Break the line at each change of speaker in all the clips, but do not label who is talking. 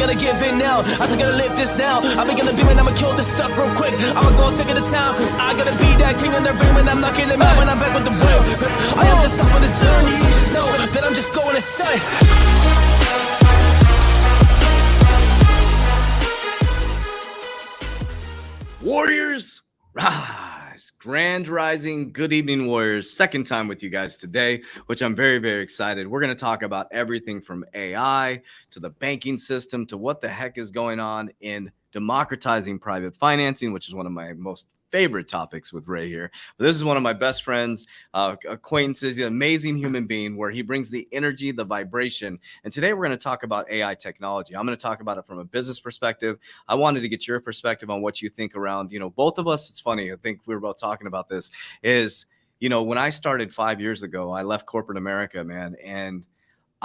gonna give in now. I think gonna live this now. I think gonna be man, I'ma kill this stuff real quick. I'ma go take it to town, cause I gotta be that king in the ring when I'm knocking them out when I'm back with the whip. Cause I am just up on the journey. Just know that I'm just going insane.
Warriors, rise. Grand rising. Good evening, Warriors. Second time with you guys today, which I'm very, very excited. We're going to talk about everything from AI to the banking system to what the heck is going on in democratizing private financing, which is one of my most favorite topics with Ray here. But this is one of my best friends, acquaintances, an amazing human being where he brings the energy, the vibration. And today we're going to talk about AI technology. I'm going to talk about it from a business perspective. I wanted to get your perspective on what you think around, both of us. It's funny. I think we were both talking about this is, when I started 5 years ago, I left corporate America, man. And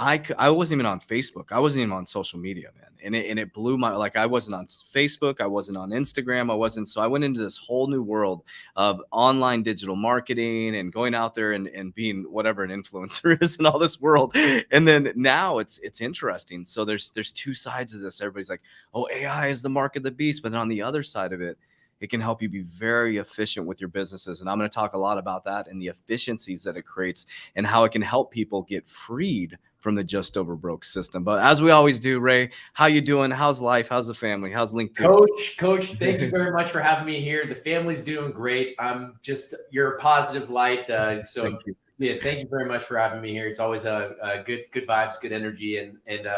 I wasn't even on Facebook. I wasn't even on social media, man. And it blew my, I wasn't on Facebook. I wasn't on Instagram. So I went into this whole new world of online digital marketing and going out there and being whatever an influencer is in all this world. And then now it's interesting. So there's two sides of this. Everybody's like, oh, AI is the mark of the beast. But then on the other side of it, it can help you be very efficient with your businesses. And I'm going to talk a lot about that and the efficiencies that it creates and how it can help people get freed from the just over broke system. But as we always do, Ray, how you doing? How's life? How's the family? How's LINQTO?
Coach, thank you very much for having me here. The family's doing great. You're a positive light. Thank you. Yeah, thank you very much for having me here. It's always a good vibes, good energy, and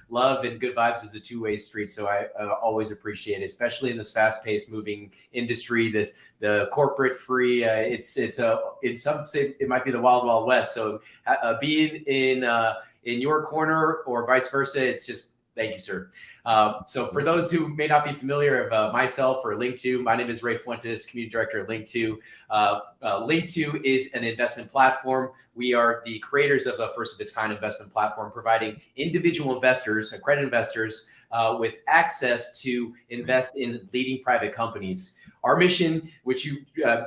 love and good vibes is a two-way street. So I always appreciate it, especially in this fast-paced moving industry, the corporate free, in some say it might be the wild, wild west. So being in your corner or vice versa, it's just, thank you, sir. So for those who may not be familiar of myself or LINQTO, my name is Ray Fuentes, Community Director at LINQTO. LINQTO is an investment platform. We are the creators of a first of its kind investment platform, providing individual investors, accredited investors, with access to invest in leading private companies. Our mission, which you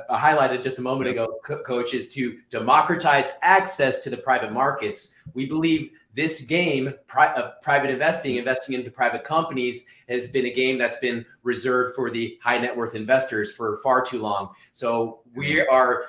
highlighted just a moment ago, Coach, is to democratize access to the private markets. We believe this game, private investing into private companies, has been a game that's been reserved for the high net worth investors for far too long. So we are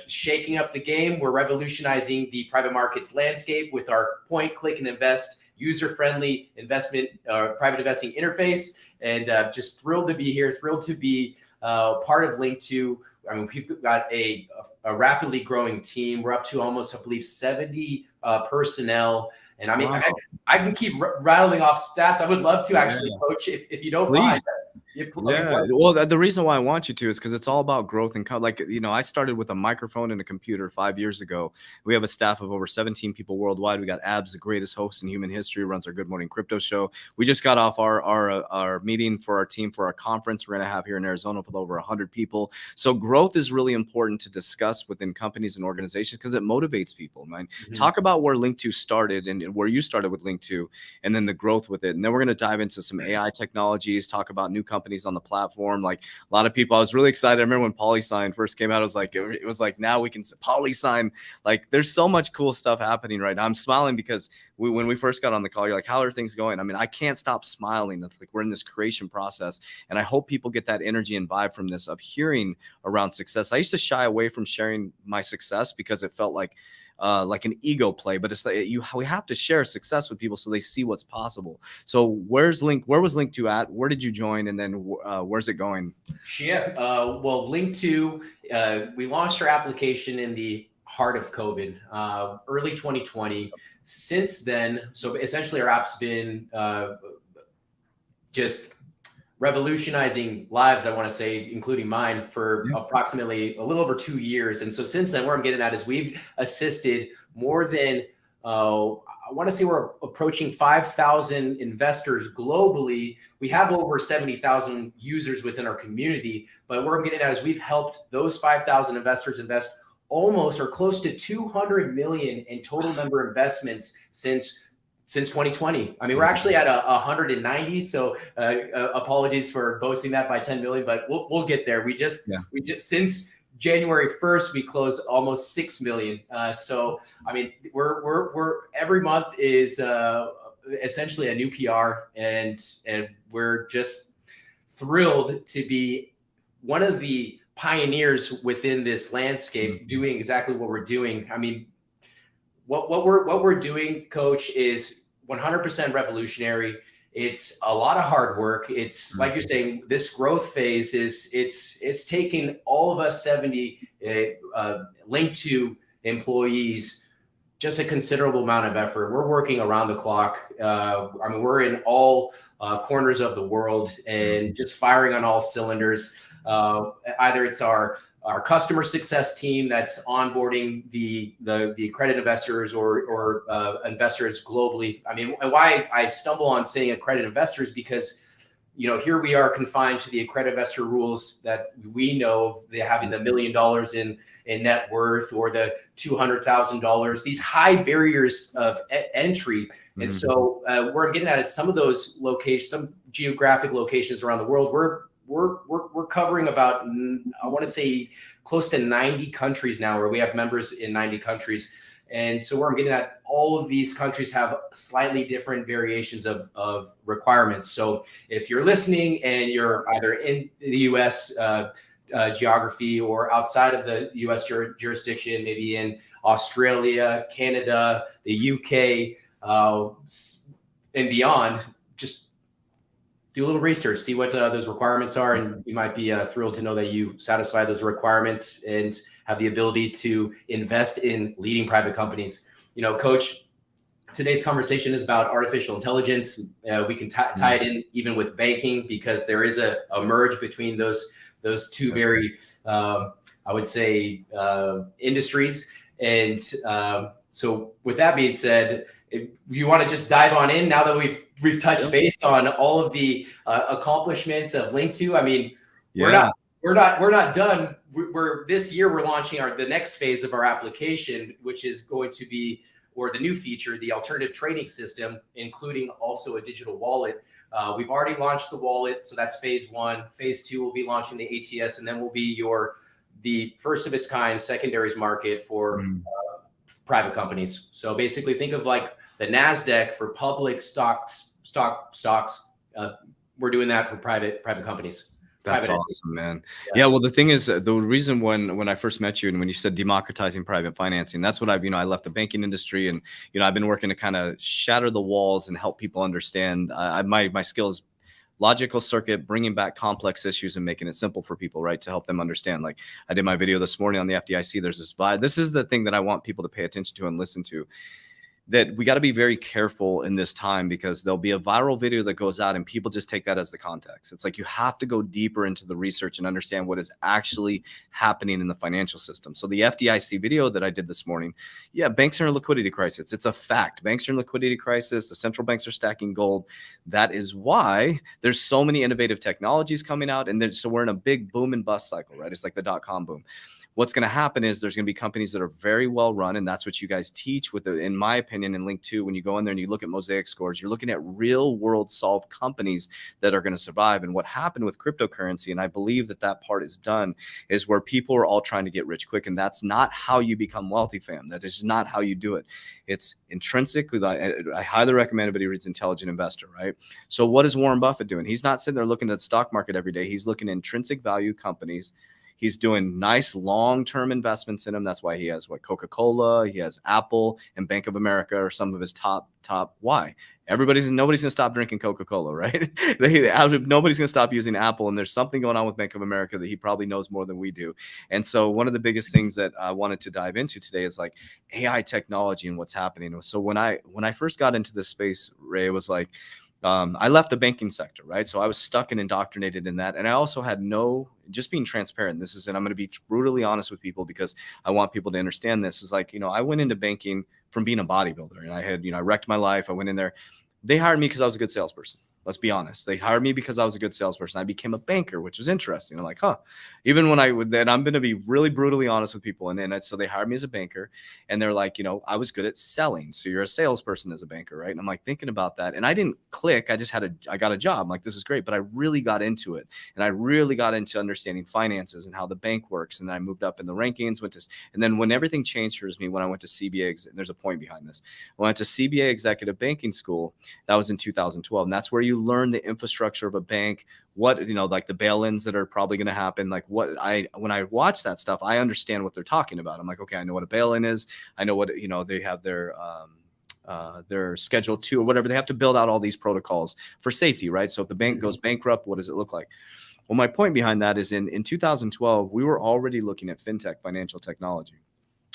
shaking up the game. We're revolutionizing the private markets landscape with our point, click, and invest user-friendly investment, private investing interface. And just thrilled to be here, thrilled to be part of LINQTO. I mean, we've got a rapidly growing team. We're up to almost, I believe, 70 personnel. And I mean, wow. I can keep rattling off stats. I would love to actually, Coach, if you don't mind.
Yeah. Well, the reason why I want you to is because it's all about growth and I started with a microphone and a computer 5 years ago. We have a staff of over 17 people worldwide. We got Abs, the greatest host in human history, runs our Good Morning Crypto show. We just got off our meeting for our team for our conference we're going to have here in Arizona with over 100 people. So growth is really important to discuss within companies and organizations because it motivates people, man. Mm-hmm. Talk about where LINQTO started and where you started with LINQTO and then the growth with it. And then we're going to dive into some AI technologies, talk about new companies on the platform. Like a lot of people, I was really excited. I remember when PolySign first came out, it was like now we can PolySign. Like there's so much cool stuff happening right now. I'm smiling because when we first got on the call, you're like, how are things going? I mean, I can't stop smiling. It's like we're in this creation process. And I hope people get that energy and vibe from this of hearing around success. I used to shy away from sharing my success because it felt like an ego play, but it's like we have to share success with people so they see what's possible. So where was LINQTO at? Where did you join? And then where's it going?
Yeah. Well, LINQTO, we launched our application in the heart of COVID, early 2020. Since then, so essentially our app's been just revolutionizing lives, I want to say, including mine, for approximately a little over 2 years. And so since then, where I'm getting at is we've assisted more than, I want to say we're approaching 5,000 investors globally. We have over 70,000 users within our community. But where I'm getting at is we've helped those 5,000 investors invest almost or close to 200 million in total member investments since 2020. I mean, we're actually at 190. So apologies for boasting that by 10 million, but we'll get there. We just since January 1st, we closed almost 6 million. So I mean, we're every month is essentially a new PR, and we're just thrilled to be one of the pioneers within this landscape, doing exactly what we're doing. I mean, what we're doing, Coach, is 100% revolutionary. It's a lot of hard work. It's like you're saying, this growth phase it's taking all of us 70 LINQTO employees just a considerable amount of effort. We're working around the clock. I mean, we're in all corners of the world and just firing on all cylinders. Either it's our customer success team that's onboarding the accredited investors or investors globally. I mean, and why I stumble on saying accredited investors, because here we are confined to the accredited investor rules that we know, they having the $1 million in net worth or the $200,000, these high barriers of entry. And so where I'm getting at is some of those locations, some geographic locations around the world, we're covering about, I want to say, close to 90 countries now, where we have members in 90 countries. And so where I'm getting at, all of these countries have slightly different variations of requirements. So if you're listening and you're either in the U.S. Geography or outside of the U.S. jurisdiction, maybe in Australia, Canada, the U.K., and beyond, just do a little research, see what those requirements are, and you might be thrilled to know that you satisfy those requirements and have the ability to invest in leading private companies. Coach, today's conversation is about artificial intelligence. We can tie it in even with banking, because there is a merge between those two very, I would say, industries. And so with that being said, if you want to just dive on in now that we've touched base on all of the accomplishments of LINQTO. I mean, we're not done. This year we're launching the next phase of our application, which is going to be, or the new feature, the alternative trading system, including also a digital wallet. We've already launched the wallet, so that's phase 1. Phase 2 will be launching the ATS, and then will be the first of its kind secondaries market for private companies. So basically, think of like the NASDAQ for public stocks. We're doing that for private companies.
That's awesome, man. Yeah. Well, the thing is, the reason when I first met you and when you said democratizing private financing, that's what I left the banking industry, and I've been working to kind of shatter the walls and help people understand. My skill is logical circuit, bringing back complex issues and making it simple for people, right, to help them understand. Like I did my video this morning on the FDIC. There's this vibe. This is the thing that I want people to pay attention to and listen to. That we got to be very careful in this time, because there'll be a viral video that goes out and people just take that as the context. It's like you have to go deeper into the research and understand what is actually happening in the financial system. So the FDIC video that I did this morning, banks are in a liquidity crisis. It's a fact. Banks are in liquidity crisis. The central banks are stacking gold. That is why there's so many innovative technologies coming out. And so we're in a big boom and bust cycle, right? It's like the .com boom. What's going to happen is there's going to be companies that are very well run, and that's what you guys teach with in my opinion, in LINQTO. When you go in there and you look at Mosaic scores, you're looking at real world solved companies that are going to survive. And what happened with cryptocurrency, and I believe that part is done, is where people are all trying to get rich quick, and that's not how you become wealthy, fam. That is not how you do it. It's intrinsic. I highly recommend anybody reads Intelligent Investor, right? So what is Warren Buffett doing? He's not sitting there looking at the stock market every day. He's looking at intrinsic value companies. He's doing nice long-term investments in them. That's why he has Coca-Cola, he has Apple, and Bank of America are some of his top. Why? Nobody's going to stop drinking Coca-Cola, right? Nobody's going to stop using Apple. And there's something going on with Bank of America that he probably knows more than we do. And so one of the biggest things that I wanted to dive into today is like AI technology and what's happening. So when I first got into this space, Ray, it was like, I left the banking sector, right? So I was stuck and indoctrinated in that. And I also had just being transparent. And I'm going to be brutally honest with people, because I want people to understand this is like, I went into banking from being a bodybuilder, and I wrecked my life. I went in there. They hired me because I was a good salesperson. Let's be honest. They hired me because I was a good salesperson. I became a banker, which was interesting. I'm like, huh. Even when I would, then I'm going to be really brutally honest with people. And then so they hired me as a banker, and they're like, I was good at selling. So you're a salesperson as a banker, right? And I'm like thinking about that, and I didn't click. I got a job. I'm like, this is great. But I really got into it, and I really got into understanding finances and how the bank works. And then I moved up in the rankings, and then when everything changed for me, when I went to CBA, and there's a point behind this. I went to CBA Executive Banking School. That was in 2012, and that's where you learn the infrastructure of a bank, what, like the bail-ins that are probably going to happen. Like when I watch that stuff, I understand what they're talking about. I'm like, okay, I know what a bail-in is. I know what, they have their Schedule 2 or whatever. They have to build out all these protocols for safety, right? So if the bank goes bankrupt, what does it look like? Well, my point behind that is in 2012, we were already looking at fintech, financial technology.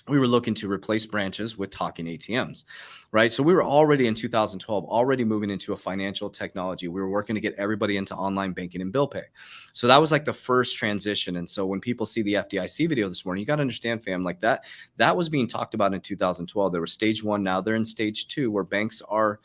We were looking to replace branches with talking ATMs, right? So we were already in 2012, already moving into a financial technology. We were working to get everybody into online banking and bill pay. So that was like the first transition. And so when people see the FDIC video this morning, you got to understand, fam, like that was being talked about in 2012. There was stage 1. Now they're in stage 2, where banks are.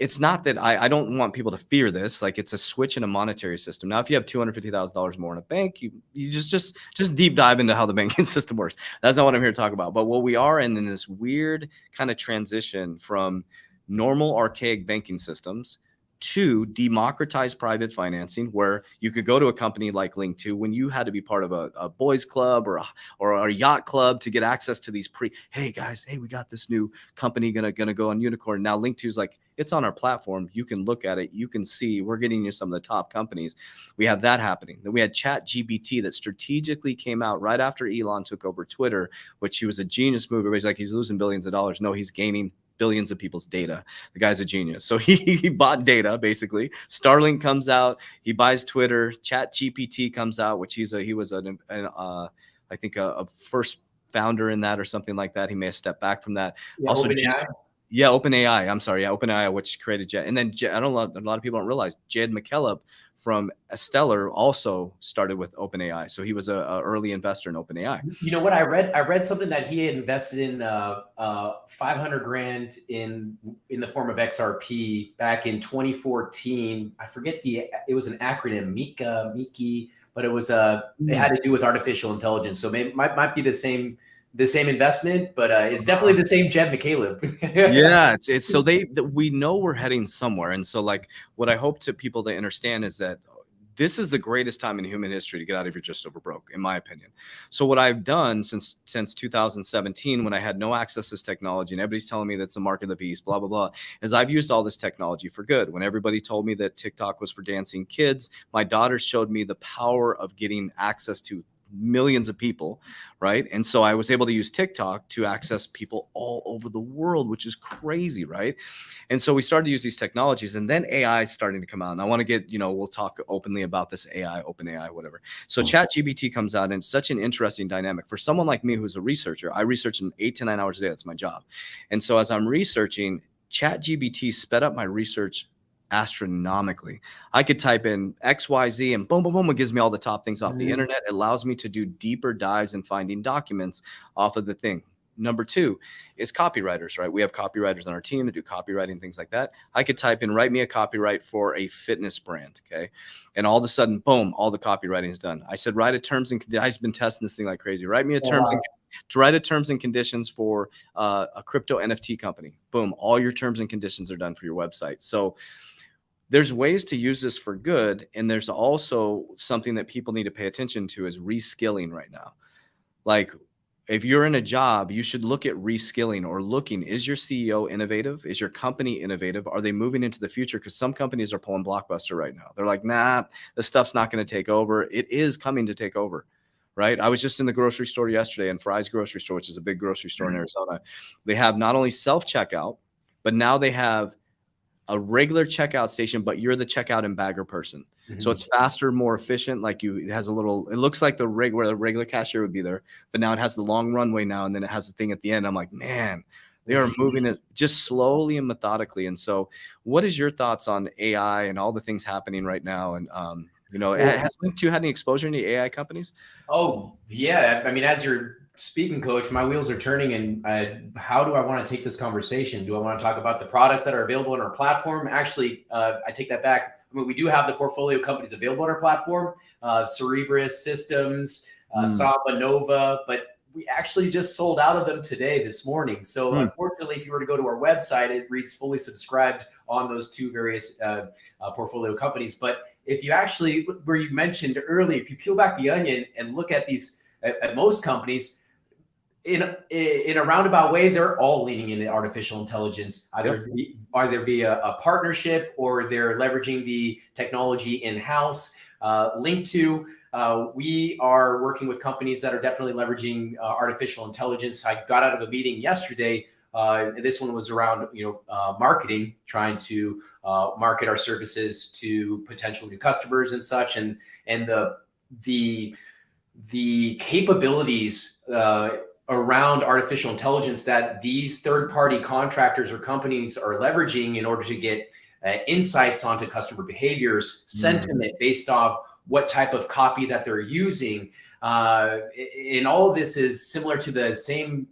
It's not that I don't want people to fear this. Like, it's a switch in a monetary system. Now, if you have $250,000 more in a bank, you just deep dive into how the banking system works. That's not what I'm here to talk about. But what we are in this weird kind of transition from normal archaic banking systems to democratized private financing, where you could go to a company like LINQTO when you had to be part of a boys club or a yacht club to get access to these hey guys, we got this new company gonna go on unicorn. Now LINQTO's like, it's on our platform. You can look at it. You can see we're getting you some of the top companies. We have that happening. Then we had ChatGPT that strategically came out right after Elon took over Twitter, which he was a genius move. Everybody's like, he's losing billions of dollars. No, he's gaining billions of people's data. The guy's a genius. So he bought data, basically. Starlink comes out, he buys Twitter. ChatGPT comes out, which he was I think a first founder in that or something like that. He may have stepped back from that.
Yeah,
also,
OpenAI.
Yeah, OpenAI. I'm sorry. Yeah, OpenAI, which created Jet. And then I don't know, a lot of people don't realize Jed McKellop from Stellar also started with OpenAI. So he was a early investor in OpenAI.
You know what I read? I read something that he had invested in 500 grand in the form of XRP back in 2014. I forget it was an acronym, Miki, but it was it had to do with artificial intelligence. So might be the same investment, but it's definitely the same Jed McCaleb.
Yeah, it's so we know we're heading somewhere. And so, like, what I hope to people to understand is that this is the greatest time in human history to get out of your just over broke, in my opinion. So what I've done since 2017, when I had no access to this technology and everybody's telling me that's the mark of the beast, blah, blah, blah, is I've used all this technology for good. When everybody told me that TikTok was for dancing kids, my daughter showed me the power of getting access to millions of people, right? And so I was able to use TikTok to access people all over the world, which is crazy, right? And so we started to use these technologies, and then AI is starting to come out. And I want to get, we'll talk openly about this AI, OpenAI, whatever. So ChatGPT comes out, and it's such an interesting dynamic. For someone like me who's a researcher, I research in 8 to 9 hours a day. That's my job. And so as I'm researching, ChatGPT sped up my research astronomically. I could type in XYZ and boom, boom, boom. It gives me all the top things off the internet. It allows me to do deeper dives and finding documents off of the thing. Number 2 is copywriters, right? We have copywriters on our team to do copywriting, things like that. I could type in, write me a copyright for a fitness brand. Okay. And all of a sudden, boom, all the copywriting is done. I said, write a terms and conditions. I've been testing this thing like crazy. Write me a to write a terms and conditions for a crypto NFT company. Boom. All your terms and conditions are done for your website. So there's ways to use this for good. And there's also something that people need to pay attention to is reskilling right now. Like, if you're in a job, you should look at reskilling or looking, is your CEO innovative? Is your company innovative? Are they moving into the future? Because some companies are pulling Blockbuster right now. They're like, nah, this stuff's not going to take over. It is coming to take over, right? I was just in the grocery store yesterday, in Fry's grocery store, which is a big grocery store in Arizona. They have not only self-checkout, but now they have a regular checkout station, but you're the checkout and bagger person. So it's faster, more efficient. Like it has a little, it looks like where the regular cashier would be there, but now it has the long runway now. And then it has the thing at the end. I'm like, man, they are moving it just slowly and methodically. And so what is your thoughts on AI and all the things happening right now? And, has LINQTO had any exposure to any AI companies?
Oh yeah. I mean, as you're speaking, Coach, my wheels are turning. And how do I want to take this conversation? Do I want to talk about the products that are available on our platform? Actually, I take that back. I mean, we do have the portfolio companies available on our platform, Cerebras Systems, Samba Nova, but we actually just sold out of them this morning. So unfortunately, if you were to go to our website, it reads fully subscribed on those two various portfolio companies. But if you actually, where you mentioned earlier, if you peel back the onion and look at these, at most companies, in a roundabout way, they're all leaning into artificial intelligence, either via a partnership or they're leveraging the technology in-house. LINQTO, we are working with companies that are definitely leveraging artificial intelligence. I got out of a meeting yesterday. This one was around marketing, trying to market our services to potential new customers and such, and the capabilities around artificial intelligence that these third-party contractors or companies are leveraging in order to get insights onto customer behaviors, sentiment based off what type of copy that they're using. And all of this is similar to the same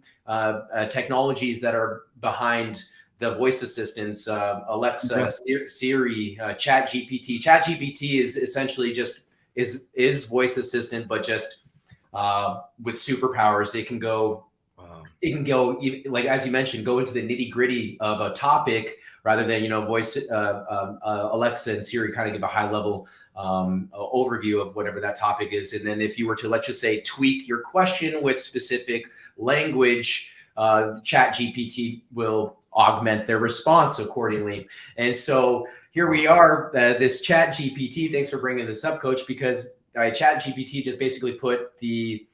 technologies that are behind the voice assistants, Alexa, Siri, ChatGPT. ChatGPT is essentially just is voice assistant, but just with superpowers. It can go, like, as you mentioned, go into the nitty gritty of a topic rather than, voice Alexa and Siri kind of give a high level overview of whatever that topic is. And then if you were to, let's just say, tweak your question with specific language, ChatGPT will augment their response accordingly. And so here we are, this ChatGPT, thanks for bringing this up, Coach, because ChatGPT just basically put the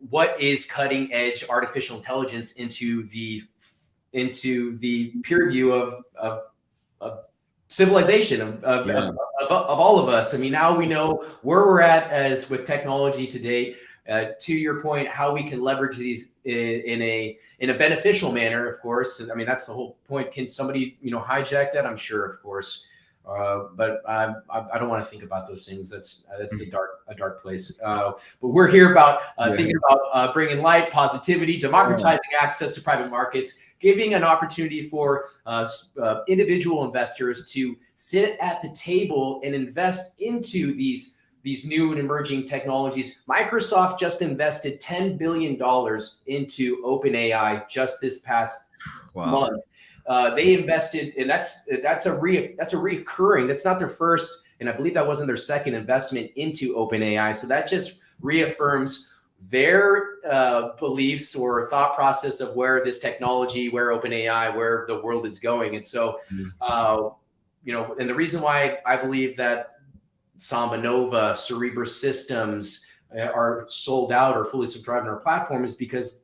what is cutting edge artificial intelligence into the peer view of civilization of all of us. I mean, now we know where we're at as with technology today. To your point, how we can leverage these in a beneficial manner, of course. I mean, that's the whole point. Can somebody hijack that? I'm sure, of course. But I don't want to think about those things. That's a dark place. But we're here about thinking about bringing light, positivity, democratizing access to private markets, giving an opportunity for individual investors to sit at the table and invest into these new and emerging technologies. Microsoft just invested $10 billion into OpenAI just this past month. They invested, and that's a reoccurring. That's not their first, and I believe that wasn't their second investment into OpenAI. So that just reaffirms their beliefs or thought process of where this technology, where OpenAI, where the world is going. And so, and the reason why I believe that Samba Nova, Cerebras Systems are sold out or fully subscribed on our platform is because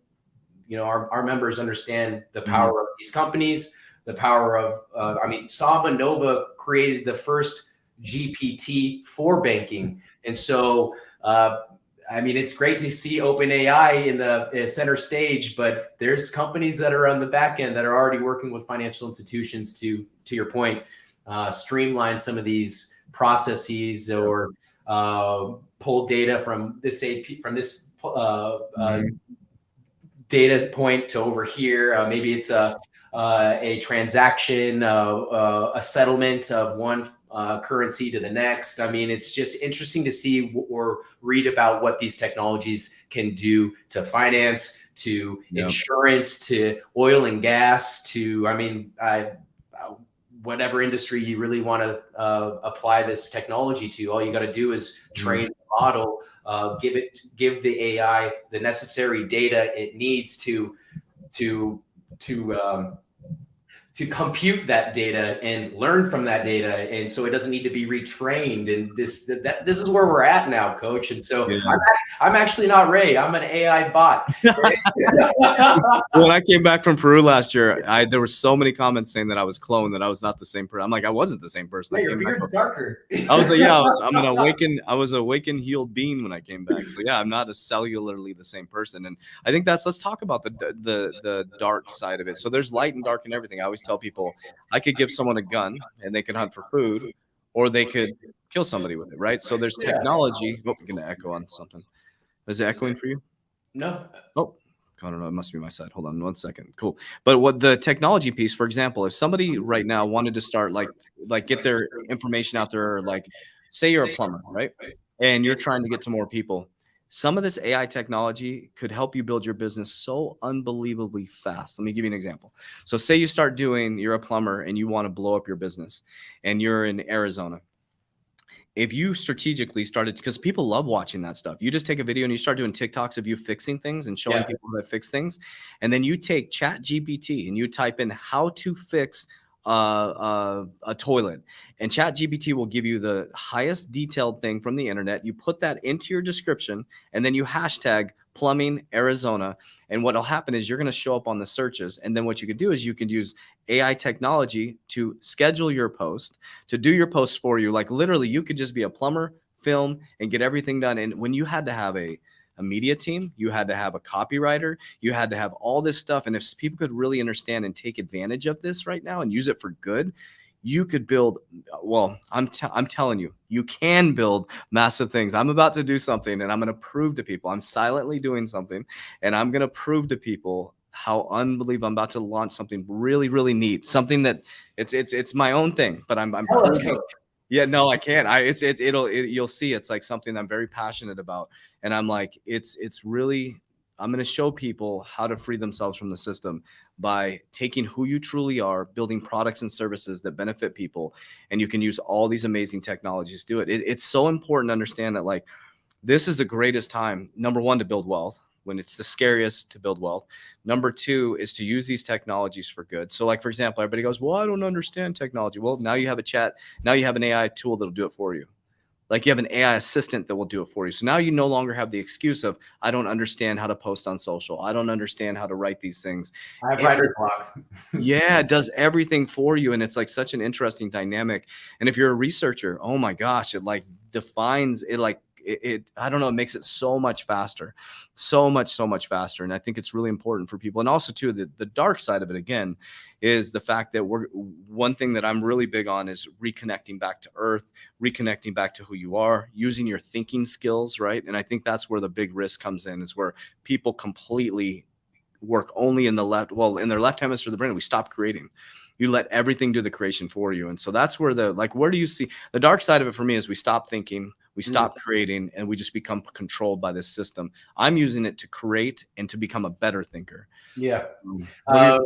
our members understand the power of these companies, the power of, Samba Nova created the first GPT for banking. And so, it's great to see OpenAI in the center stage, but there's companies that are on the back end that are already working with financial institutions to your point, streamline some of these processes or pull data from this data point to over here. Maybe it's a transaction, a settlement of one currency to the next. I mean, it's just interesting to see or read about what these technologies can do to finance, to insurance, to oil and gas, to, whatever industry you really want to apply this technology to. All you got to do is train the model, give the AI the necessary data it needs to compute that data and learn from that data, and so it doesn't need to be retrained. And this is where we're at now, Coach. And so I'm actually not Ray. I'm an AI bot.
When I came back from Peru last year, there were so many comments saying that I was cloned, that I was not the same person. I'm like, I wasn't the same person.
Your beard's darker.
I was like, I was an awakened, healed being when I came back. So I'm not cellularly the same person. And I think let's talk about the dark side of it. So there's light and dark and everything. I always tell people I could give someone a gun and they could hunt for food, or they could kill somebody with it, right? So there's technology. Oh, I'm gonna echo on something. Is it echoing for you?
No.
Oh, I don't know. It must be my side. Hold on 1 second. Cool. But what the technology piece, for example, if somebody right now wanted to start like get their information out there, like say you're a plumber, right? And you're trying to get to more people. Some of this AI technology could help you build your business so unbelievably fast. Let me give you an example. So say you're a plumber and you want to blow up your business and you're in Arizona. If you strategically started, because people love watching that stuff, you just take a video and you start doing TikToks of you fixing things and showing people how to fix things. And then you take Chat GPT and you type in how to fix a toilet, and Chat GPT will give you the highest detailed thing from the internet. You put that into your description and then you hashtag plumbing Arizona. And what'll happen is you're going to show up on the searches. And then what you could do is you could use AI technology to schedule your post, to do your post for you. Like literally, you could just be a plumber, film, and get everything done. And when you had to have a media team, you had to have a copywriter, you had to have all this stuff. And if people could really understand and take advantage of this right now and use it for good, you could build, well, I'm telling you, you can build massive things. I'm about to do something and I'm going to prove to people. I'm silently doing something and I'm going to prove to people how unbelievable. I'm about to launch something really, really neat. Something that it's my own thing, but I'm proving. Yeah, no, I can't. You'll see. It's like something I'm very passionate about, and I'm like, it's really. I'm going to show people how to free themselves from the system by taking who you truly are, building products and services that benefit people, and you can use all these amazing technologies to do it. It's so important to understand that like this is the greatest time. Number one, to build wealth. When it's the scariest to build wealth. Number two is to use these technologies for good. So like, for example, everybody goes, well, I don't understand technology. Well, now you have a chat. Now you have an AI tool that'll do it for you. Like you have an AI assistant that will do it for you. So now you no longer have the excuse of, I don't understand how to post on social. I don't understand how to write these things.
I have writer's block.
Yeah, it does everything for you. And it's like such an interesting dynamic. And if you're a researcher, oh my gosh, it like defines it, like I don't know, it makes it so much faster, so much faster. And I think it's really important for people. And also too, the dark side of it again is the fact that one thing that I'm really big on is reconnecting back to earth, reconnecting back to who you are, using your thinking skills, right? And I think that's where the big risk comes in, is where people completely work only in in their left hemisphere of the brain. We stop creating. You let everything do the creation for you. And so that's where where do you see the dark side of it for me is we stop thinking, we stop creating, and we just become controlled by this system. I'm using it to create and to become a better thinker.
Yeah. Why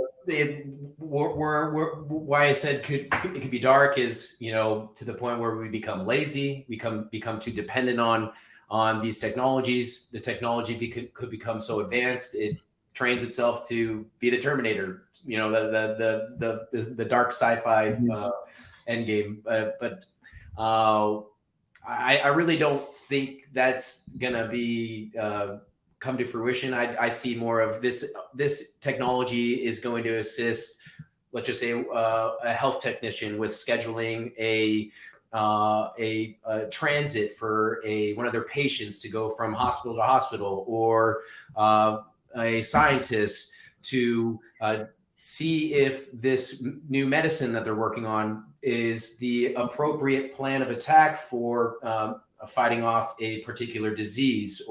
I said it could be dark is, to the point where we become lazy, we become too dependent on these technologies. The technology could become so advanced, it trains itself to be the Terminator, the dark sci-fi end game. But I really don't think that's gonna be come to fruition. I see more of this technology is going to assist, let's just say, a health technician with scheduling a transit for one of their patients to go from hospital to hospital, or a scientist to see if this new medicine that they're working on is the appropriate plan of attack for fighting off a particular disease.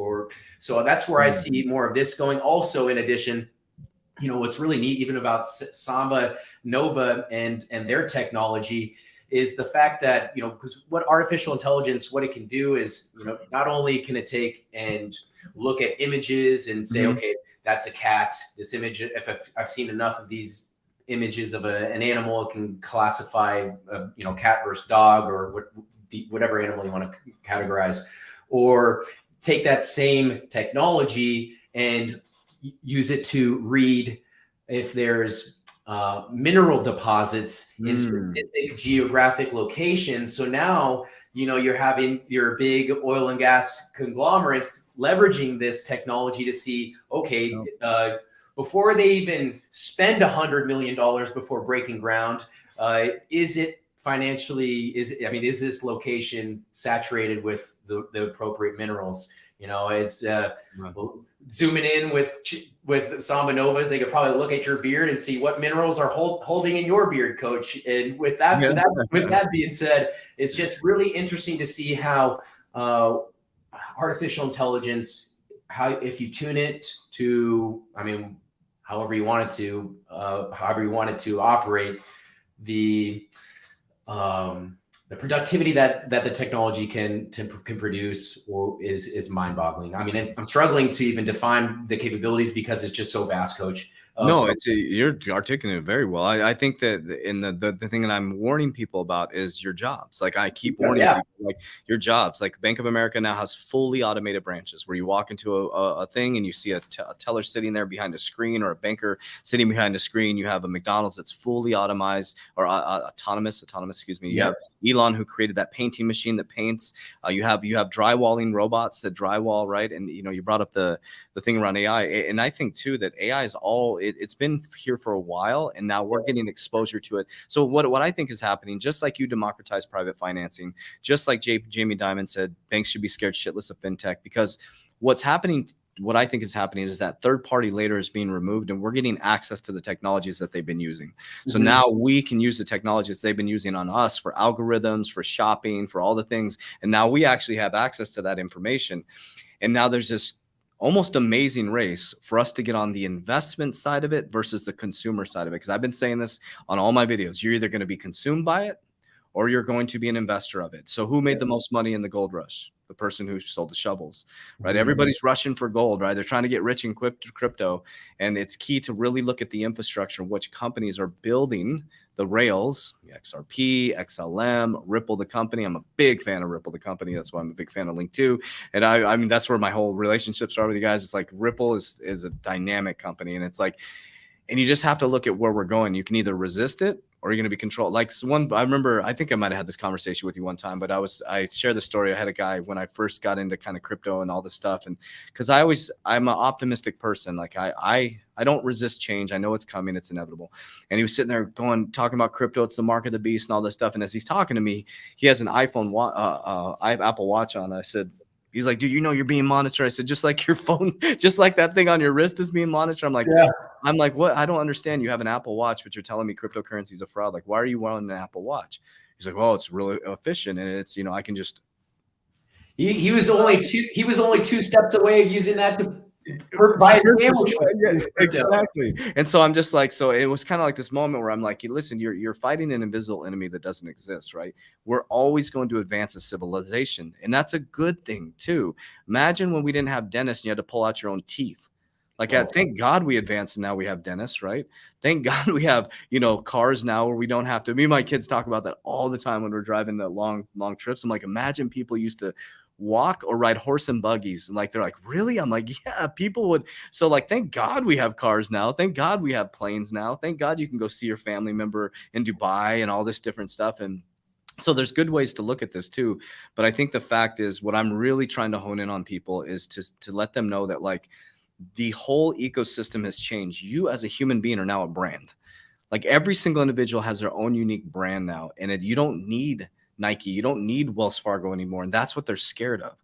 So that's where I see more of this going. Also, in addition, what's really neat even about Samba Nova and their technology is the fact that, because what artificial intelligence, what it can do is, not only can it take and look at images and say, okay, that's a cat. This image, if I've seen enough of these images of an animal, it can classify, cat versus dog, or whatever animal you want to categorize, or take that same technology and use it to read if there's mineral deposits in specific geographic locations. So now, you're having your big oil and gas conglomerates leveraging this technology to see, okay, before they even spend $100 million before breaking ground, is it financially, is this location saturated with the appropriate minerals? Zooming in with Samba Novas, they could probably look at your beard and see what minerals are holding in your beard, Coach. And with that being said, it's just really interesting to see how artificial intelligence how, if you tune it to, I mean, however you want it to operate, the productivity that the technology can produce is mind-boggling. I mean, I'm struggling to even define the capabilities because it's just so vast, Coach.
No, you're articulating it very well. I think that in the thing that I'm warning people about is your jobs. Like I keep warning people, like your jobs. Like Bank of America now has fully automated branches where you walk into a thing and you see a teller sitting there behind a screen, or a banker sitting behind a screen. You have a McDonald's that's fully autonomous, or autonomous. Excuse me. You have Elon, who created that painting machine that paints. You have drywalling robots that drywall, right? And you brought up the thing around AI, and I think too that AI is all. It's been here for a while, and now we're getting exposure to it. So what I think is happening, just like you democratize private financing, just like Jamie Dimon said, banks should be scared shitless of fintech, because what's happening, what I think is happening, is that third-party layer is being removed, and we're getting access to the technologies that they've been using. So now we can use the technologies they've been using on us for algorithms, for shopping, for all the things. And now we actually have access to that information. And now there's this almost amazing race for us to get on the investment side of it versus the consumer side of it. Because I've been saying this on all my videos. You're either going to be consumed by it, or you're going to be an investor of it. So who made the most money in the gold rush? The person who sold the shovels, right? Everybody's rushing for gold, right? They're trying to get rich in crypto. And it's key to really look at the infrastructure, which companies are building the rails, XRP, XLM, Ripple, the company. I'm a big fan of Ripple, the company. That's why I'm a big fan of LINQTO. And I mean, that's where my whole relationships are with you guys. It's like Ripple is a dynamic company. And it's like, and you just have to look at where we're going. You can either resist it, or you're going to be controlled. Like one, I remember, I think I might've had this conversation with you one time, but I shared the story. I had a guy when I first got into kind of crypto and all this stuff. And cause I'm an optimistic person. Like I don't resist change. I know it's coming, it's inevitable. And he was sitting there talking about crypto. It's the mark of the beast and all this stuff. And as he's talking to me, he has an Apple Watch on. I said, he's like, dude, you're being monitored. I said, just like your phone, just like that thing on your wrist is being monitored. I'm like, what? I don't understand. You have an Apple Watch, but you're telling me cryptocurrency is a fraud. Like, why are you wearing an Apple Watch? He's like, well, it's really efficient, and it's, I can just.
He was only two steps away of using that to buy a sandwich.
Exactly. And so I'm just like, so it was kind of like this moment where I'm like, listen, you're fighting an invisible enemy that doesn't exist, right? We're always going to advance as civilization, and that's a good thing too. Imagine when we didn't have dentists and you had to pull out your own teeth. Like, thank God we advanced and now we have dentists, right? Thank God we have, cars now where we don't have to. Me and my kids talk about that all the time when we're driving the long trips. I'm like, imagine people used to walk or ride horse and buggies. And like, they're like, really? I'm like, yeah, people would. So like, thank God we have cars now. Thank God we have planes now. Thank God you can go see your family member in Dubai and all this different stuff. And so there's good ways to look at this too. But I think the fact is, what I'm really trying to hone in on people is to let them know that, like, the whole ecosystem has changed. You as a human being are now a brand. Like, every single individual has their own unique brand now. And you don't need Nike. You don't need Wells Fargo anymore. And that's what they're scared of,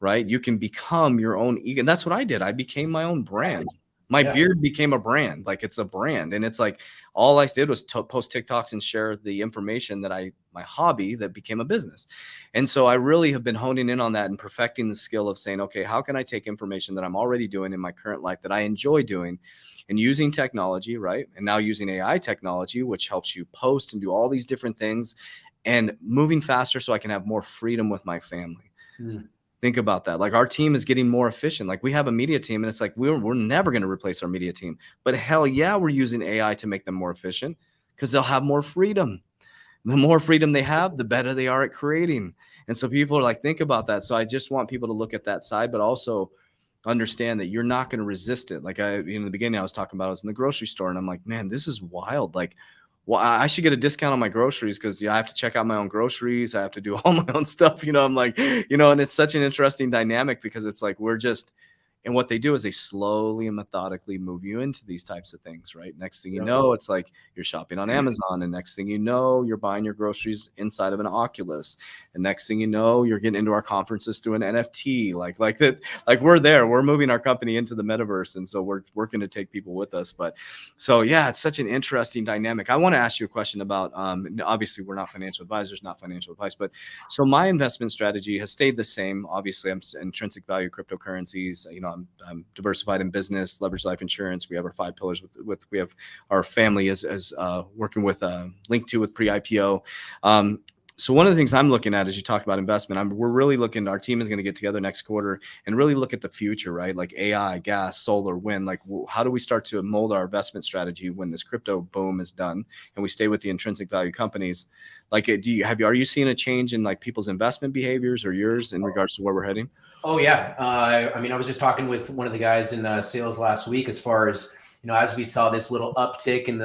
right? You can become your own ego. And that's what I did. I became my own brand. My beard became a brand. Like, it's a brand. And it's like, all I did was post TikToks and share the information that my hobby that became a business. And so I really have been honing in on that and perfecting the skill of saying, okay, how can I take information that I'm already doing in my current life that I enjoy doing, and using technology, right? And now using AI technology, which helps you post and do all these different things, and moving faster so I can have more freedom with my family. Think about that. Like, our team is getting more efficient. Like, we have a media team, and it's like, we're never going to replace our media team, but hell yeah, we're using AI to make them more efficient, because they'll have more freedom. The more freedom they have, the better they are at creating. And so people are like, think about that. So I just want people to look at that side, but also understand that you're not going to resist it. Like, in the beginning, I was talking about, I was in the grocery store, and I'm like, man, this is wild. Like, well, I should get a discount on my groceries, because I have to check out my own groceries. I have to do all my own stuff. I'm like, and it's such an interesting dynamic, because it's like, and what they do is they slowly and methodically move you into these types of things, right? Next thing you know, it's like you're shopping on Amazon, and next thing you know, you're buying your groceries inside of an Oculus, and next thing you know, you're getting into our conferences through an NFT. Like that, like we're moving our company into the metaverse, and so we're working to take people with us. But so yeah, it's such an interesting dynamic. I want to ask you a question about. Obviously, we're not financial advisors, not financial advice, but so my investment strategy has stayed the same. Obviously, I'm intrinsic value cryptocurrencies. diversified in business, leverage life insurance. We have our 5 pillars we have our family as working with LINQTO with pre-IPO. So one of the things I'm looking at as you talk about investment, we're really looking, our team is going to get together next quarter and really look at the future, right? Like AI, gas, solar, wind, like how do we start to mold our investment strategy when this crypto boom is done and we stay with the intrinsic value companies? Like, are you seeing a change in like people's investment behaviors or yours in regards to where we're heading?
Oh yeah. I mean, I was just talking with one of the guys in sales last week, as far as, as we saw this little uptick in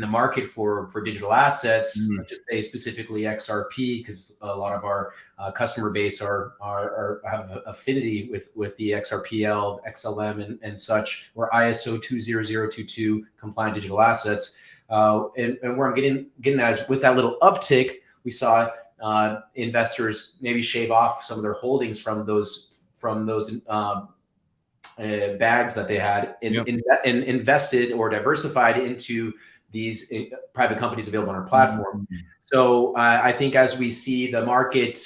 the market for digital assets, just say specifically XRP, because a lot of our customer base have affinity with the XRPL, XLM, and such, or ISO 20022 compliant digital assets. And where I'm getting at is, with that little uptick, we saw investors maybe shave off some of their holdings from those bags that they had and invested or diversified into these private companies available on our platform. So I think as we see the market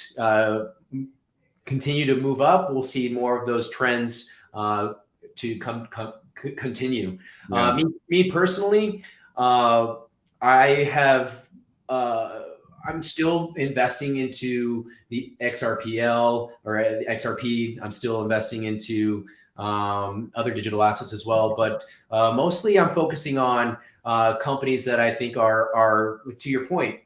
continue to move up, we'll see more of those trends to continue.
Yeah.
Me personally, I'm still investing into the XRPL or the XRP. I'm still investing into other digital assets as well, but mostly I'm focusing on companies that I think are, to your point,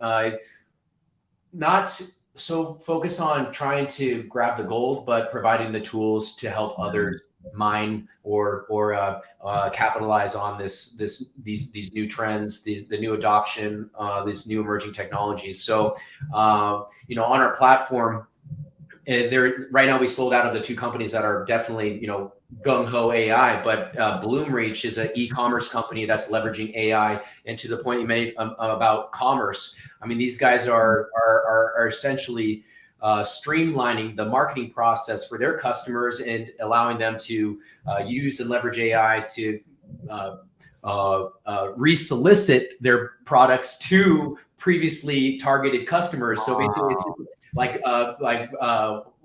not so focused on trying to grab the gold, but providing the tools to help others mine or capitalize on these new trends, the new adoption, these new emerging technologies. So on our platform, right now we sold out of the 2 companies that are definitely gung-ho AI, but Bloomreach is an e-commerce company that's leveraging AI. And to the point you made about commerce, I mean, these guys are essentially streamlining the marketing process for their customers and allowing them to use and leverage AI to resolicit their products to previously targeted customers. So basically, it's just like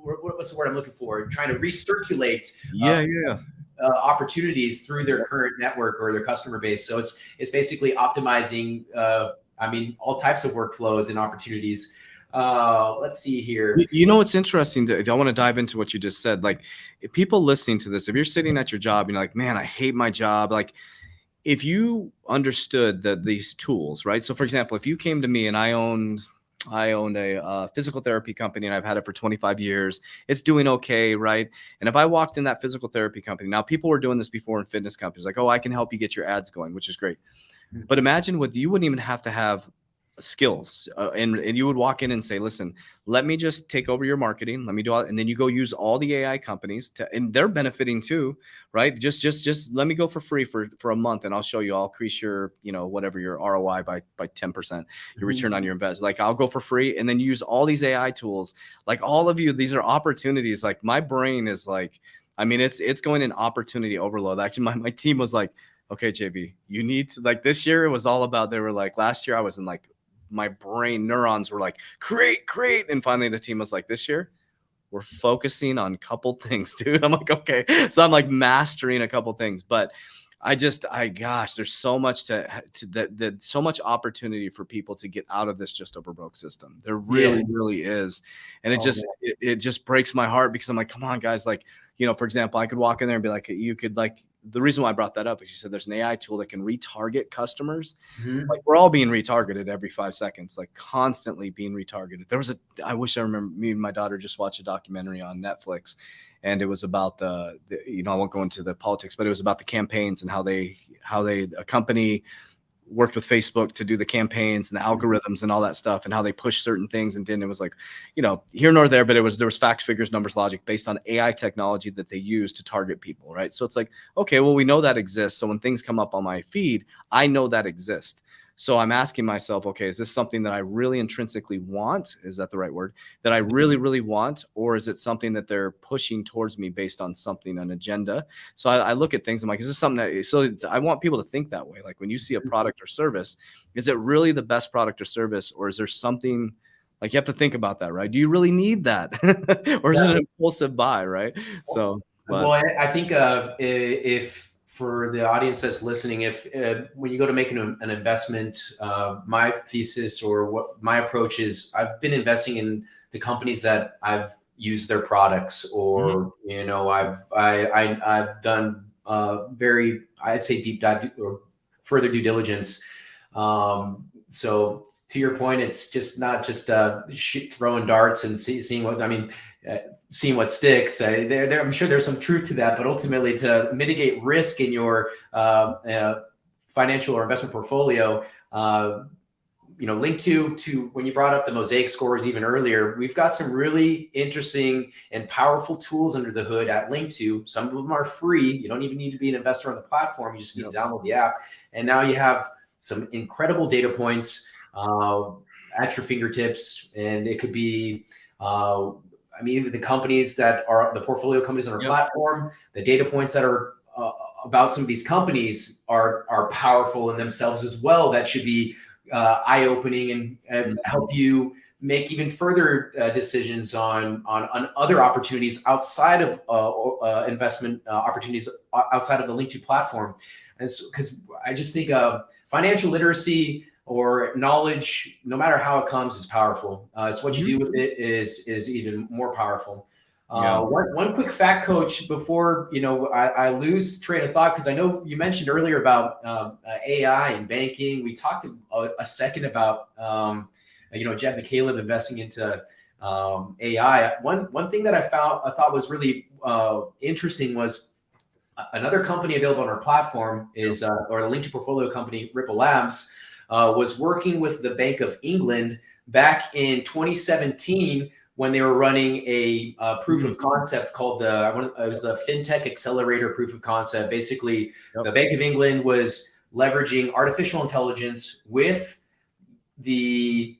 what's the word I'm looking for? Trying to recirculate opportunities through their current network or their customer base. So it's basically optimizing all types of workflows and opportunities. Let's see here.
What's interesting? I want to dive into what you just said. Like, if people listening to this, if you're sitting at your job and you're like, man, I hate my job. Like, if you understood these tools, right? So for example, if you came to me and I owned a physical therapy company and I've had it for 25 years, it's doing okay, right? And if I walked in that physical therapy company, now people were doing this before in fitness companies, like, oh, I can help you get your ads going, which is great. But imagine you wouldn't even have to have skills and you would walk in and say, listen, let me just take over your marketing, let me do all, and then you go use all the AI companies and they're benefiting too, right? Just let me go for free for a month and I'll show you, I'll increase your whatever your ROI by 10%, your return on your investment. Like, I'll go for free, and then you use all these AI tools. Like, all of you, these are opportunities. Like, my brain is like, I mean, it's going in opportunity overload. Actually, my team was like, okay, JB, you need to, like, this year it was all about, they were like, last year I was in like, my brain neurons were like, create. And finally the team was like, this year we're focusing on a couple things, dude. I'm like, okay. So I'm like mastering a couple things, but gosh, there's so much so much opportunity for people to get out of this just over broke system. There really is. And it just breaks my heart, because I'm like, come on guys. Like, for example, I could walk in there and be like, you could, like, the reason why I brought that up is you said there's an AI tool that can retarget customers. Like, we're all being retargeted every 5 seconds, like constantly being retargeted. I wish I remember, me and my daughter just watched a documentary on Netflix, and it was about I won't go into the politics, but it was about the campaigns and how a company worked with Facebook to do the campaigns and the algorithms and all that stuff, and how they push certain things. And then it was like, here nor there, but there was facts, figures, numbers, logic based on AI technology that they use to target people, right? So it's like, okay, well, we know that exists. So when things come up on my feed, I know that exists. So I'm asking myself, okay, is this something that I really intrinsically want? Is that the right word? That I really, really want? Or is it something that they're pushing towards me based on something, an agenda? So I look at things, I'm like, is this something so I want people to think that way. Like, when you see a product or service, is it really the best product or service? Or is there something, Like you have to think about that, right? Do you really need that? Or is it an impulsive buy, right? So, but
well, I think if for the audience that's listening, if when you go to make an investment, my thesis or what my approach is, I've been investing in the companies that I've used their products, or you know, I've done very, I'd say, deep dive or further due diligence. So to your point, it's just not just throwing darts and seeing what, I mean, seeing what sticks. I'm sure there's some truth to that, but ultimately to mitigate risk in your financial or investment portfolio, you know, linked to when you brought up the Mosaic scores even earlier, we've got some really interesting and powerful tools under the hood at LINQTO. Some of them are free. You don't even need to be an investor on the platform. You just need to download the app. And now you have some incredible data points at your fingertips. And it could be, I mean, even the companies that are the portfolio companies on our platform, the data points that are about some of these companies are powerful in themselves as well. That should be eye-opening and help you make even further decisions on other opportunities outside of investment opportunities outside of the LINQTO platform. And so, because I just think financial literacy or knowledge, no matter how it comes, is powerful. It's what you do with it is even more powerful. One quick fact, Coach, before I lose train of thought, because I know you mentioned earlier about AI and banking. We talked a second about Jed McCaleb investing into AI. One thing that I thought was really interesting was another company available on our platform is or the LINQTO portfolio company, Ripple Labs, was working with the Bank of England back in 2017 when they were running a proof of concept called it was the FinTech Accelerator proof of concept. Basically, the Bank of England was leveraging artificial intelligence with the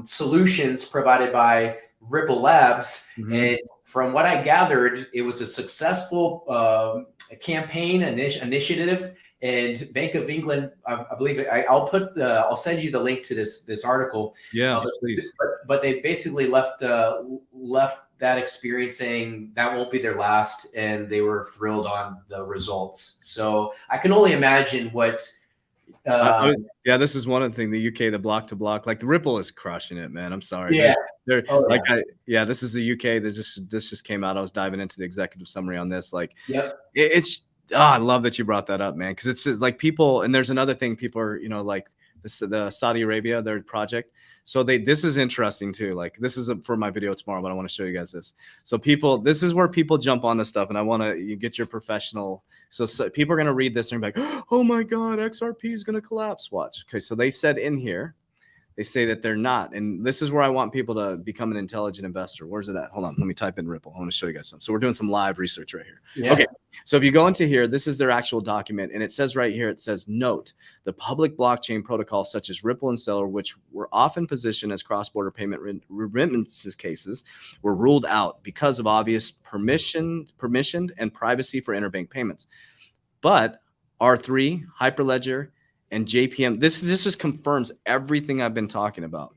solutions provided by Ripple Labs. And from what I gathered, it was a successful campaign initiative. And Bank of England, I believe, I'll send you the link to this article.
Yes, please.
But they basically left that experience saying that won't be their last, and they were thrilled on the results. So I can only imagine what.
This is one of the things. The UK, the block to block, like the Ripple is crushing it, man. I'm sorry.
Yeah.
This is the UK. This just came out. I was diving into the executive summary on this. Like, it's. I love that you brought that up, man, because it's like people, and there's another thing people are, like the Saudi Arabia, their project. So this is interesting too. Like this is for my video tomorrow, but I want to show you guys this. So this is where people jump on this stuff, and I want you get your professional. So people are going to read this and be like, oh my God, XRP is going to collapse. Watch. Okay. So they said in here, they say that they're not. And this is where I want people to become an intelligent investor. Where's it at? Hold on. Let me type in Ripple. I want to show you guys something. So we're doing some live research right here. Yeah. Okay. So if you go into here, this is their actual document. And it says right here, it says, note, the public blockchain protocols such as Ripple and Stellar, which were often positioned as cross-border payment remittances cases, were ruled out because of obvious permissioned and privacy for interbank payments. But R3, Hyperledger, and JPM, this just confirms everything I've been talking about.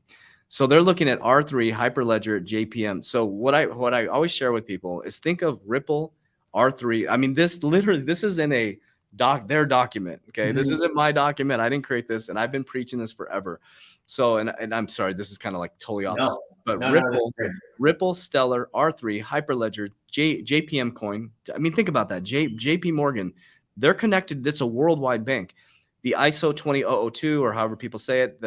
So they're looking at R3, Hyperledger, JPM. So what I always share with people is think of Ripple, R3. I mean, this is in their document. Okay. This isn't my document. I didn't create this, and I've been preaching this forever. So, and I'm sorry, this is kind of like totally off. But Ripple, Stellar, R3, Hyperledger, JPM coin. I mean, think about that. JP Morgan, they're connected. It's a worldwide bank. The ISO 20002, or however people say it,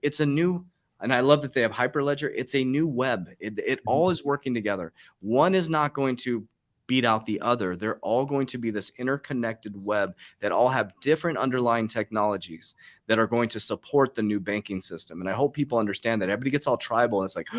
it's a new, and I love that they have Hyperledger. It's a new web. It all is working together. One is not going to beat out the other. They're all going to be this interconnected web that all have different underlying technologies that are going to support the new banking system. And I hope people understand that. Everybody gets all tribal. And it's like,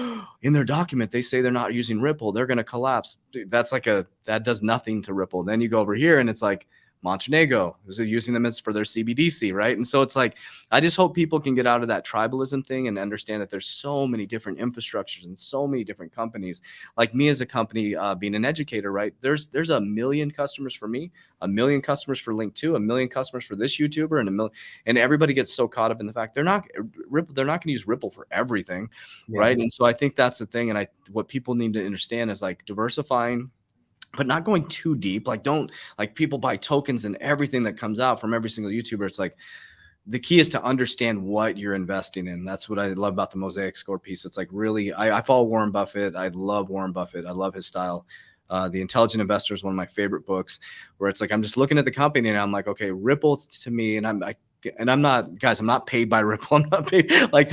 in their document, they say they're not using Ripple. They're going to collapse. Dude, that does nothing to Ripple. Then you go over here and it's like, Montenegro is using them as for their CBDC, right? And so it's like, I just hope people can get out of that tribalism thing and understand that there's so many different infrastructures and so many different companies. Like me as a company, being an educator, right? There's 1 million customers for me, 1 million customers for LINQTO, 1 million customers for this YouTuber, and 1 million, and everybody gets so caught up in the fact they're not going to use Ripple for everything, right? And so I think that's the thing. And what people need to understand is like diversifying, but not going too deep. Like, don't, like, people buy tokens and everything that comes out from every single YouTuber. It's like, the key is to understand what you're investing in. That's what I love about the Mosaic Score piece. It's like, really, I follow Warren Buffett. I love Warren Buffett. I love his style. The Intelligent Investor is one of my favorite books, where it's like, I'm just looking at the company and I'm like, okay, Ripple to me, and I'm not, guys, I'm not paid by Ripple. I'm not paid. Like,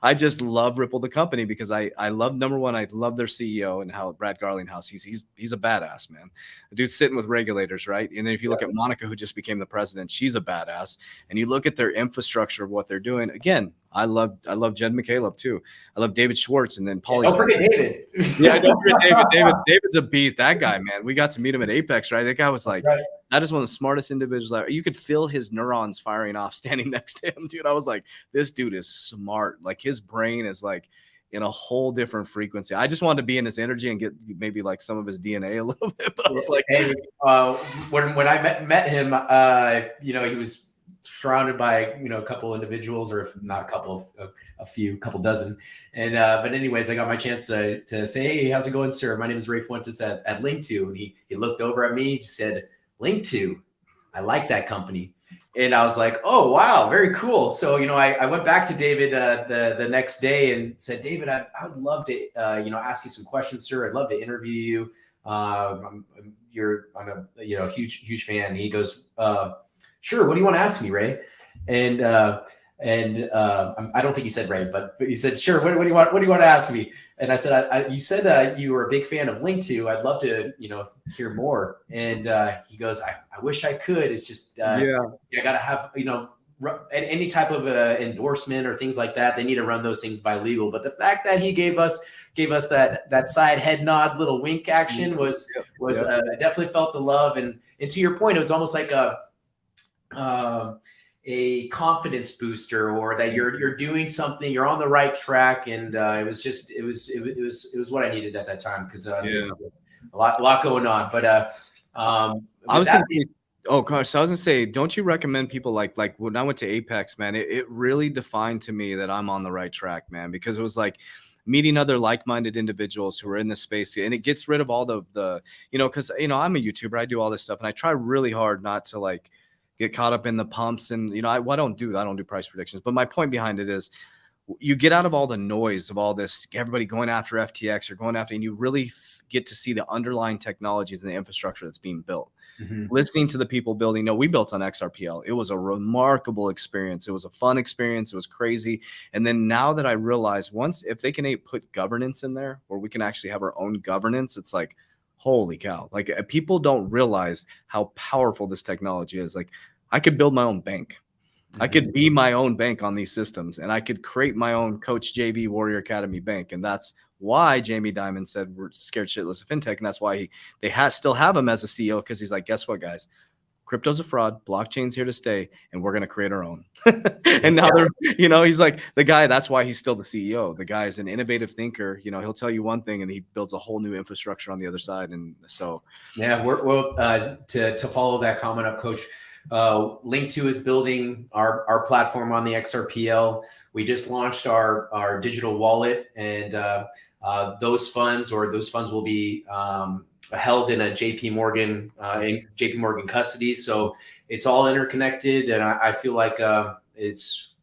I just love Ripple, the company, because I love, number one, I love their CEO and how Brad Garlinghouse, he's a badass, man. The dude's sitting with regulators, right? And then if you look at Monica, who just became the president, she's a badass. And you look at their infrastructure of what they're doing. Again, I love Jed McCaleb too. I love David Schwartz, and then Paulie.
Don't forget David.
Yeah, don't forget David. David's a beast. That guy, man. We got to meet him at Apex, right? That guy was like, that is one of the smartest individuals. You could feel his neurons firing off standing next to him, dude. I was like, this dude is smart. Like, his brain is like in a whole different frequency. I just wanted to be in his energy and get maybe like some of his DNA a little bit. But I was like,
hey, when I met him, you know, he was surrounded by, you know, a couple individuals, or if not a couple, a couple dozen. And but anyways, I got my chance to say, hey, how's it going, sir? My name is Ray Fuentes at LINQTO. And he looked over at me, he said, LINQTO, I like that company. And I was like, oh, wow, very cool. So, you know, I went back to David the next day and said, David, I would love to, you know, ask you some questions, sir. I'd love to interview you. I'm a, you know, huge fan. And he goes, sure. What do you want to ask me, Ray? And I don't think he said Ray, but he said, sure. What do you want to ask me? And I said, you said you were a big fan of LINQTO. I'd love to, you know, hear more. And he goes, I wish I could. It's just, I got to have, you know, any type of endorsement or things like that. They need to run those things by legal. But the fact that he gave us that side head nod, little wink action was I definitely felt the love. And to your point, it was almost like a confidence booster, or that you're doing something, you're on the right track. And it was what I needed at that time, because there's a lot going on. But I was gonna say,
oh gosh, so I was gonna say, don't you recommend people like when I went to Apex, man, it really defined to me that I'm on the right track, man, because it was like meeting other like-minded individuals who are in this space, and it gets rid of all the you know, because, you know, I'm a YouTuber, I do all this stuff, and I try really hard not to like get caught up in the pumps. And, you know, I don't do price predictions, but my point behind it is, you get out of all the noise of all this, everybody going after FTX or going after, and you really get to see the underlying technologies and the infrastructure that's being built. Listening to the people building. No, we built on XRPL. It was a remarkable experience. It was a fun experience. It was crazy. And then now that I realize, if they can put governance in there, where we can actually have our own governance, it's like, holy cow. Like, people don't realize how powerful this technology is. Like, I could build my own bank. I could be my own bank on these systems, and I could create my own Coach JV Warrior Academy bank. And that's why Jamie Dimon said we're scared shitless of fintech. And that's why they still have him as a CEO, because he's like, guess what, guys? Crypto's a fraud. Blockchain's here to stay, and we're going to create our own. And now they're, you know, he's like the guy. That's why he's still the CEO. The guy is an innovative thinker. You know, he'll tell you one thing and he builds a whole new infrastructure on the other side. And so,
yeah, we're to follow that comment up, Coach. LINQTO is building our platform on the XRPL. We just launched our digital wallet, and those funds will be held in a JP Morgan custody. So it's all interconnected, and I feel like it's,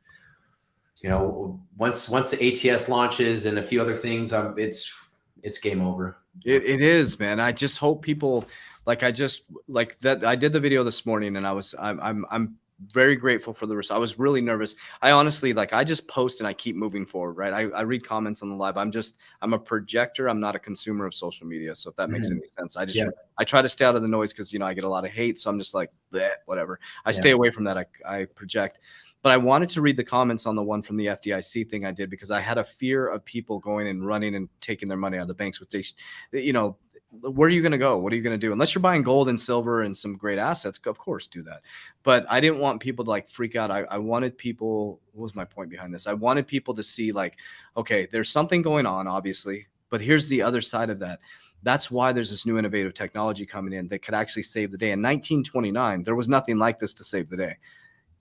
you know, once the ATS launches and a few other things, it's game over.
It is, man. I just hope people I did the video this morning, and I'm very grateful for the result. I was really nervous. I honestly, I just post and I keep moving forward, right? I read comments on the live. I'm a projector. I'm not a consumer of social media. So if that makes any sense, I try to stay out of the noise, because, you know, I get a lot of hate. So I'm just like, bleh, whatever. I stay away from that. I project. But I wanted to read the comments on the one from the FDIC thing I did, because I had a fear of people going and running and taking their money out of the banks, which you know, where are you going to go? What are you going to do? Unless you're buying gold and silver and some great assets, of course, do that. But I didn't want people to like freak out. I wanted people, what was my point behind this? I wanted people to see like, okay, there's something going on, obviously, but here's the other side of that. That's why there's this new innovative technology coming in that could actually save the day. In 1929, there was nothing like this to save the day.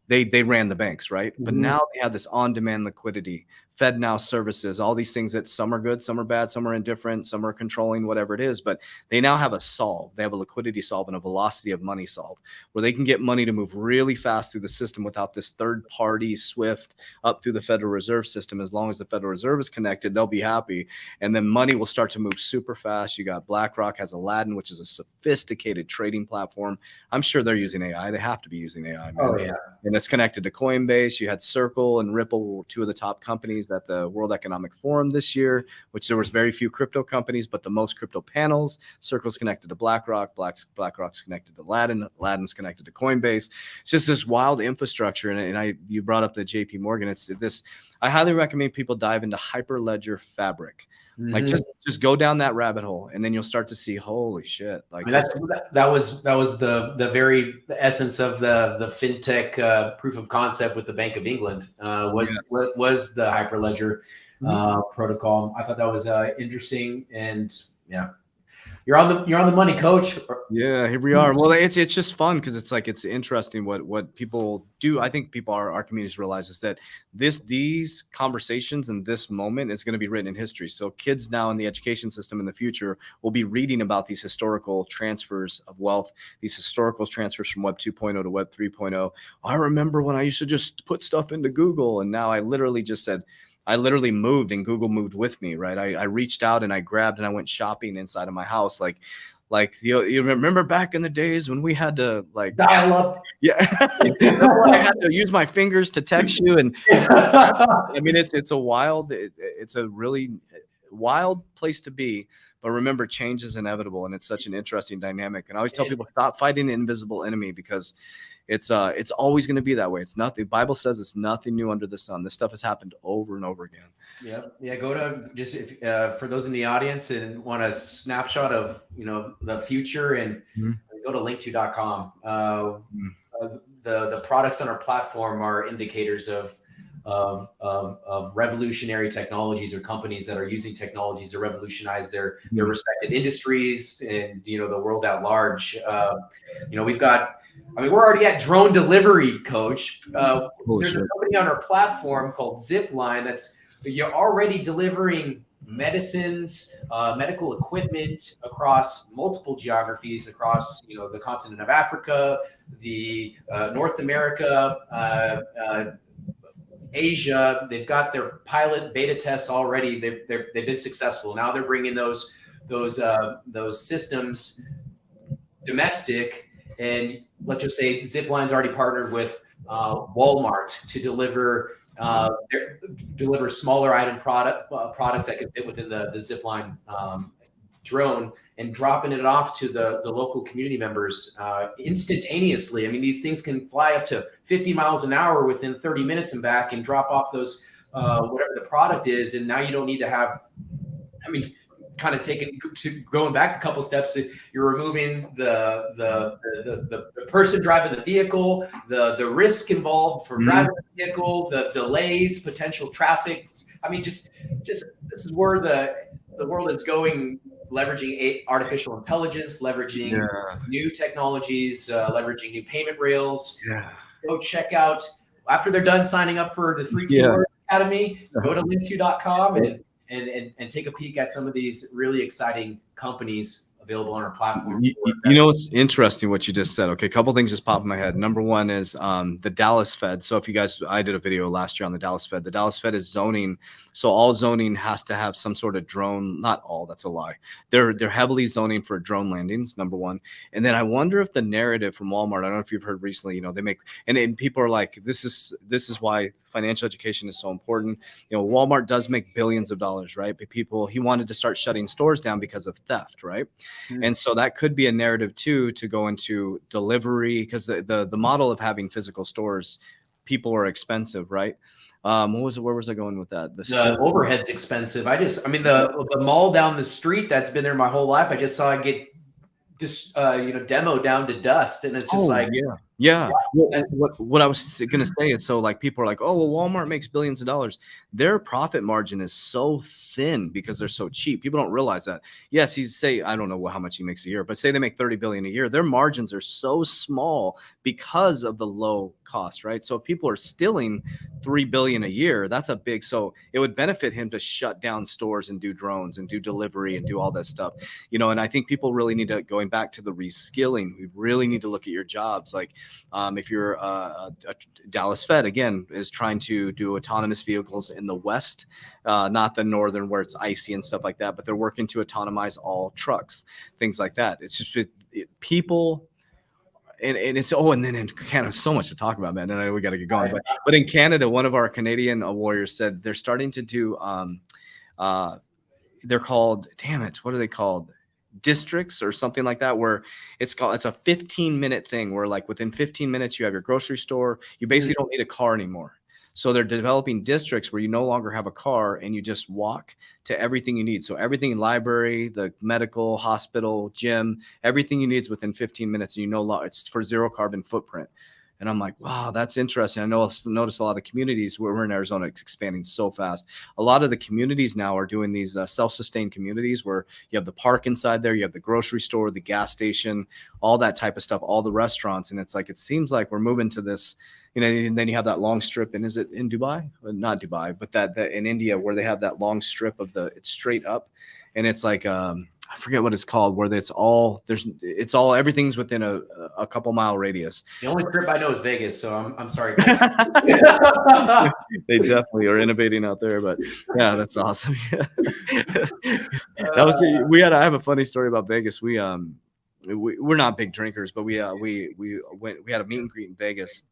They ran the banks, right? But now they have this on-demand liquidity, Fed now services, all these things that some are good, some are bad, some are indifferent, some are controlling, whatever it is. But they now have a solve. They have a liquidity solve and a velocity of money solve where they can get money to move really fast through the system without this third party SWIFT up through the Federal Reserve System. As long as the Federal Reserve is connected, they'll be happy. And then money will start to move super fast. You got BlackRock has Aladdin, which is a sophisticated trading platform. I'm sure they're using AI. They have to be using AI, man.
Oh, yeah.
And it's connected to Coinbase. You had Circle and Ripple were two of the top companies at the World Economic Forum this year, which there was very few crypto companies, but the most crypto panels. Circle's connected to BlackRock. BlackRock's connected to Aladdin. Aladdin's connected to Coinbase. It's just this wild infrastructure. And you brought up the JP Morgan. It's this. I highly recommend people dive into Hyperledger Fabric. Like just go down that rabbit hole, and then you'll start to see, holy shit! Like
I mean, that was the very essence of the fintech proof of concept with the Bank of England was the Hyperledger protocol. I thought that was interesting, and yeah. You're on the money, coach.
Yeah, here we are. Well, it's just fun because it's like it's interesting what people do. I think people our communities realize is that these conversations and this moment is going to be written in history. So kids now in the education system in the future will be reading about these historical transfers of wealth, these historical transfers from Web 2.0 to Web 3.0. I remember when I used to just put stuff into Google, and now I literally just said, I literally moved and Google moved with me, right? I reached out and I grabbed and I went shopping inside of my house. Like you remember back in the days when we had to like
dial up.
Yeah. I had to use my fingers to text you. And I mean, it's a really wild place to be. But remember, change is inevitable, and it's such an interesting dynamic. And I always tell people, stop fighting an invisible enemy, because it's always going to be that way. It's nothing. The Bible says it's nothing new under the sun. This stuff has happened over and over again.
Yeah. Go to just for those in the audience and want a snapshot of the future, and go to LINQTO.com. The products on our platform are indicators of revolutionary technologies, or companies that are using technologies to revolutionize their respective industries and the world at large. We've got. I mean, we're already at drone delivery, Coach. There's a company on our platform called Zipline you're already delivering medicines, medical equipment across multiple geographies, across the continent of Africa, the North America, Asia. They've got their pilot beta tests already. They've been successful. Now they're bringing those systems domestic. And let's just say Zipline's already partnered with Walmart to deliver smaller item products that can fit within the Zipline drone, and dropping it off to the local community members instantaneously. I mean, these things can fly up to 50 miles an hour within 30 minutes and back, and drop off those whatever the product is. And now you don't need to have, kind of going back a couple steps, you're removing the person driving the vehicle, the risk involved for driving the vehicle, the delays, potential traffic. I mean, just this is where the world is going, leveraging artificial intelligence, leveraging new technologies, leveraging new payment rails. Go check out, after they're done signing up for the 3T Academy, go to LINQTO.com and take a peek at some of these really exciting companies available on our platform.
It's interesting what you just said. Okay, a couple things just popped in my head. Number one is the Dallas Fed. So if you guys, I did a video last year on the Dallas Fed. The Dallas Fed is zoning. So all zoning has to have some sort of drone. Not all, that's a lie. They're heavily zoning for drone landings, number one. And then I wonder if the narrative from Walmart, I don't know if you've heard recently, they make, and people are like, this is why financial education is so important. Walmart does make billions of dollars, right? But he wanted to start shutting stores down because of theft, right? And so that could be a narrative too, to go into delivery, because the model of having physical stores, people are expensive, right? What was it? Where was I going with that?
The overhead's expensive. I mean, the mall down the street that's been there my whole life. I just saw it get just demo down to dust, and it's just like,
yeah.
that's-
What I was gonna say is, so like people are like, oh, well, Walmart makes billions of dollars. Their profit margin is so thin because they're so cheap. People don't realize that. Yes, he's say, I don't know how much he makes a year, but say they make 30 billion a year. Their margins are so small because of the low cost, right? So if people are stealing 3 billion a year, that's a big, so it would benefit him to shut down stores and do drones and do delivery and do all that stuff, and I think people really need to, going back to the reskilling, we really need to look at your jobs. Like if you're a Dallas Fed, again, is trying to do autonomous vehicles in the West, not the Northern where it's icy and stuff like that, but they're working to autonomize all trucks, things like that. It's just people. And it's and then in Canada, so much to talk about, man. And I know we got to get going, but in Canada, one of our Canadian warriors said they're starting to do they're called, damn it, what are they called? Districts or something like that, where it's a 15-minute thing where like within 15 minutes you have your grocery store. You basically don't need a car anymore. So they're developing districts where you no longer have a car and you just walk to everything you need. So everything, library, the medical, hospital, gym, everything you need is within 15 minutes. And it's for zero carbon footprint. And I'm like, wow, that's interesting. I noticed a lot of communities where we're in Arizona, it's expanding so fast. A lot of the communities now are doing these self-sustained communities where you have the park inside there, you have the grocery store, the gas station, all that type of stuff, all the restaurants. And it's like, it seems like we're moving to this, and then you have that long strip. And is it in Dubai? Not Dubai, but that in India where they have that long strip of it's straight up. And it's like, I forget what it's called, where everything's within a couple mile radius.
The only strip I know is Vegas, so I'm sorry.
They definitely are innovating out there, but yeah, that's awesome. I have a funny story about Vegas. We're not big drinkers, but we had a meet and greet in Vegas.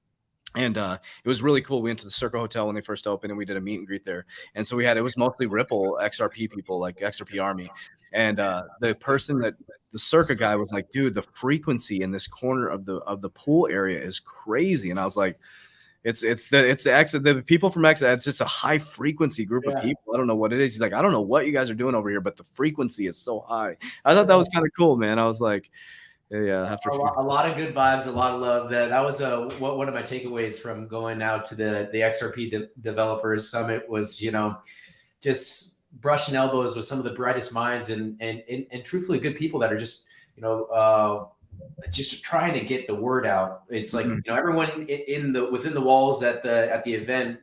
And it was really cool. We went to the Circa Hotel when they first opened, and we did a meet and greet there. And so it was mostly Ripple XRP people, like XRP Army. And the person the Circa guy was like, dude, the frequency in this corner of the pool area is crazy. And I was like, it's the people from X. It's just a high frequency group of people. I don't know what it is. He's like, I don't know what you guys are doing over here, but the frequency is so high. I thought that was kind of cool, man. I was like, yeah,
a lot of good vibes, a lot of love. That was one of my takeaways from going out to the XRP Developers Summit was, just brushing elbows with some of the brightest minds and truthfully good people that are just, just trying to get the word out. It's like, everyone within the walls at the event,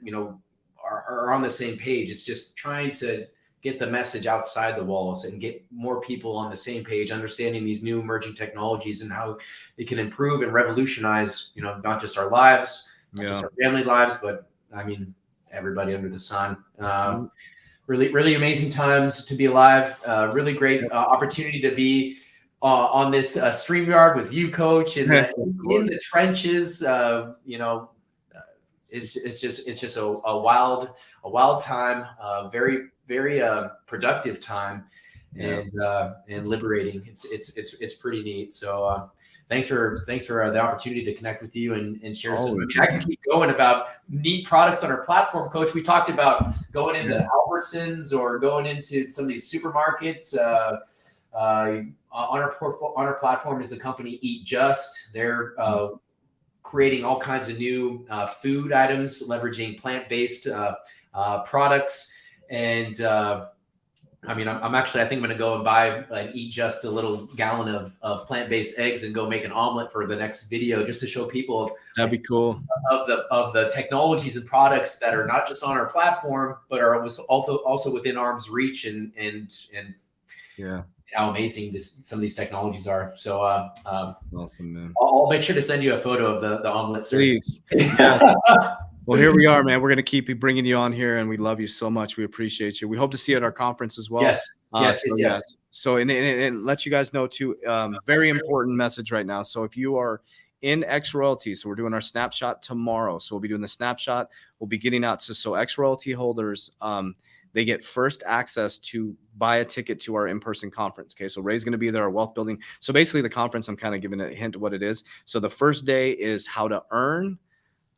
are on the same page. It's just trying to get the message outside the walls and get more people on the same page, understanding these new emerging technologies and how it can improve and revolutionize, not just our lives, not just our family lives, but I mean, everybody under the sun. Really, really amazing times to be alive. Really great opportunity to be on this StreamYard with you, Coach, in the trenches. It's just a wild time. Very, very productive time, and liberating. It's pretty neat. So thanks for the opportunity to connect with you and share some. I mean, I can keep going about neat products on our platform, Coach. We talked about going into Albertsons or going into some of these supermarkets. On our platform is the company Eat Just. They're creating all kinds of new food items, leveraging plant-based products. And I mean, I think I'm going to go and buy Eat Just a little gallon of plant-based eggs and go make an omelet for the next video, just to show people
that'd be cool
of the technologies and products that are not just on our platform, but are also within arm's reach and how amazing some of these technologies are. So
awesome, man.
I'll make sure to send you a photo of the omelet.
Please. Yes. Well, here we are, man. We're going to keep bringing you on here, and we love you so much. We appreciate you. We hope to see you at our conference as well.
Yes.
So, and let you guys know too, very important message right now. So if you are in X Royalty, so we're doing our snapshot tomorrow. So we'll be doing the snapshot. We'll be getting out to X Royalty holders. They get first access to buy a ticket to our in-person conference. Okay, so Ray's going to be there, our wealth building. So basically the conference, I'm kind of giving a hint of what it is. So the first day is how to earn,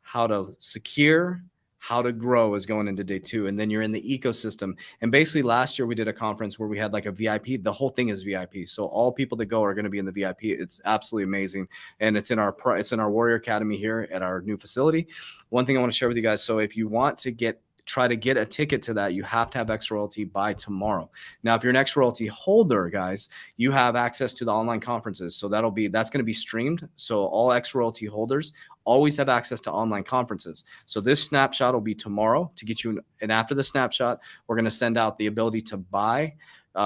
how to secure, how to grow is going into day 2. And then you're in the ecosystem. And basically last year we did a conference where we had like a VIP. The whole thing is VIP. So all people that go are going to be in the VIP. It's absolutely amazing. And it's in our Warrior Academy here at our new facility. One thing I want to share with you guys. So if you want to try to get a ticket to that, you have to have X Royalty by tomorrow. Now, if you're an X Royalty holder, guys, you have access to the online conferences. So that's going to be streamed. So all X Royalty holders always have access to online conferences. So this snapshot will be tomorrow to get you. And after the snapshot, we're going to send out the ability to buy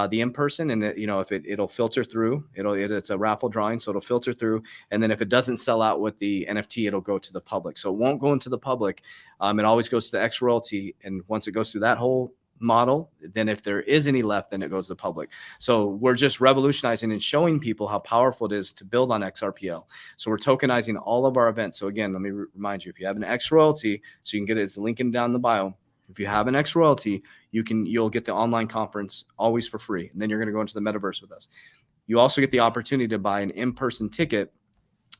the in-person, and if it'll filter through, it's a raffle drawing, so it'll filter through. And then if it doesn't sell out with the NFT, it'll go to the public. So it won't go into the public. It always goes to the X Royalty. And once it goes through that whole model, then if there is any left, then it goes to the public. So we're just revolutionizing and showing people how powerful it is to build on XRPL. So we're tokenizing all of our events. So again, let me remind you, if you have an X Royalty, so you can get it, it's linking down in the bio. If you have an X Royalty, you'll get the online conference always for free. And then you're going to go into the metaverse with us. You also get the opportunity to buy an in-person ticket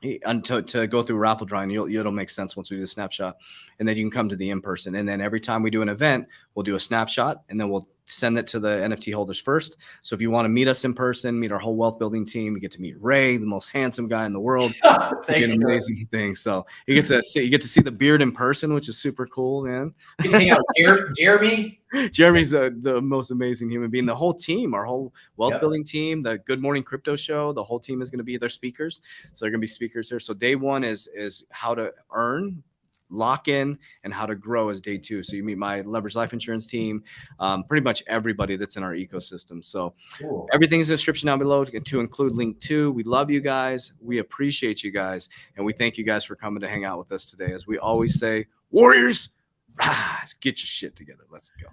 to go through raffle drawing. It'll make sense once we do the snapshot. And then you can come to the in-person. And then every time we do an event, we'll do a snapshot, and then we'll send it to the NFT holders first. So if you want to meet us in person, meet our whole wealth building team, you get to meet Ray, the most handsome guy in the world.
Thanks,
amazing thing. So you get to see the beard in person, which is super cool, man.
Get to hang out with Jeremy.
Jeremy's the most amazing human being. The whole team, our whole wealth building team, the Good Morning Crypto show, the whole team is going to be their speakers. So they're going to be speakers here. So day 1 is how to earn, lock in, and how to grow as day 2. So you meet my Leverage Life Insurance team, pretty much everybody that's in our ecosystem. So cool. Everything's in the description down below to include LINQTO. We love you guys. We appreciate you guys. And we thank you guys for coming to hang out with us today. As we always say, Warriors, rise, get your shit together. Let's go.